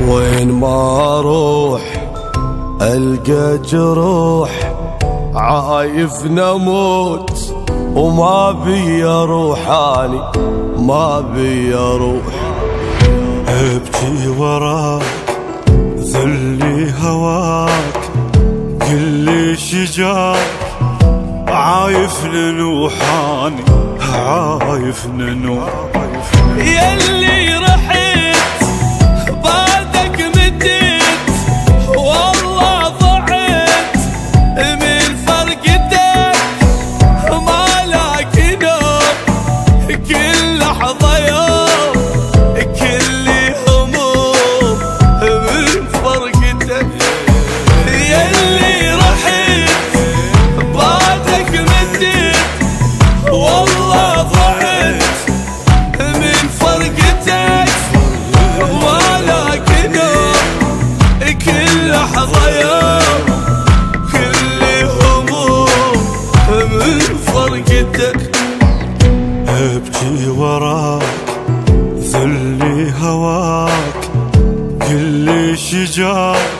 وين ما اروح القى جروح، عايف نموت وما بي روحاني، ما بي روح. ابكي وراك ذلي هواك، كل شجاك عايف ننوحاني، عايف ننوح. يلي رحت بعدك مديت، والله ضعت من فرقتك، ما لاقي نوم كل لحظة يوم، كل هموم من فرقتك. يلي رحت بعدك مديت، والله ضعت من فرقتك، ولاك نوم كل لحظة يوم، كل هموم من فرقتك. ابكي وراك ذلي هواك، كل شجاك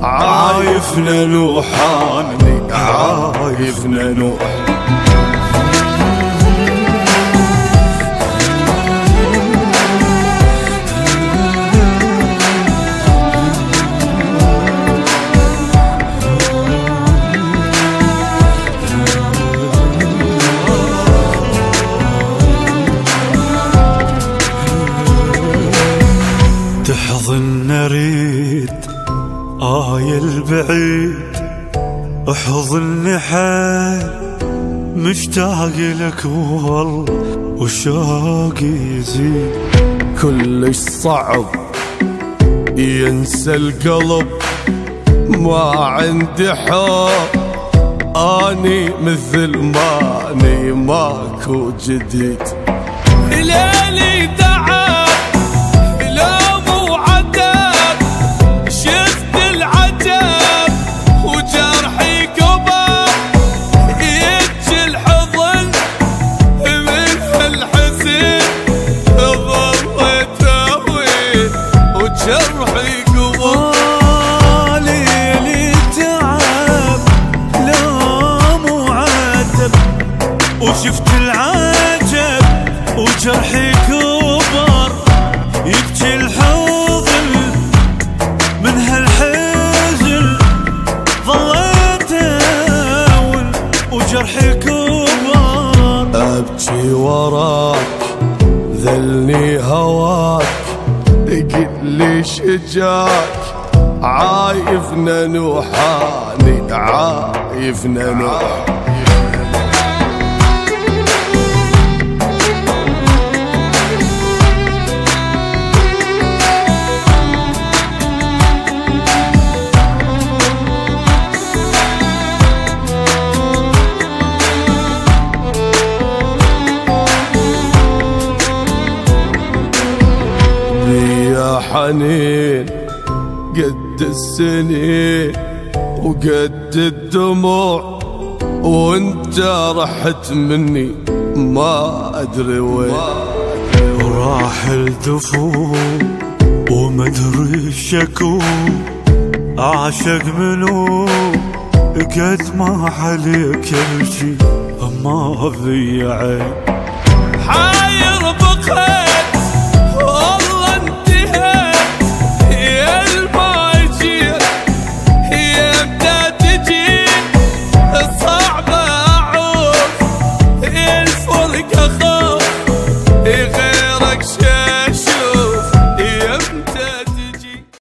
عايف ننوحاني، عايف ننوح. تحضن اريد البعيد، احضني حيل مشتاق لك والله وشوقي يزيد. كلش صعب ينسى القلب، ما عندي حب اني مثل ماني، ماكو جديد. ليلي تعب لوم وعتب، شفت العجب وجرحي كبر، يبكي الحضن من هالحزن، ظليت اهوي وجرحي كبر. ليلي تعب لوم وعتب، وشفت العجب وجرحي كبر، يبكي الحضن من هالحزن، ظليت اهون وجرحي كبر. ابكي وراك ذلني هواك، قل شجاك عايف ننوحاني، عايف ننوح. يا حنين قد السنين وقد الدموع، وانت رحت مني ما ادري وين. وراح الدفوع ومدري الشكو، اعشق منو قد ما عليك يمشي، ما في عين. حاير بخير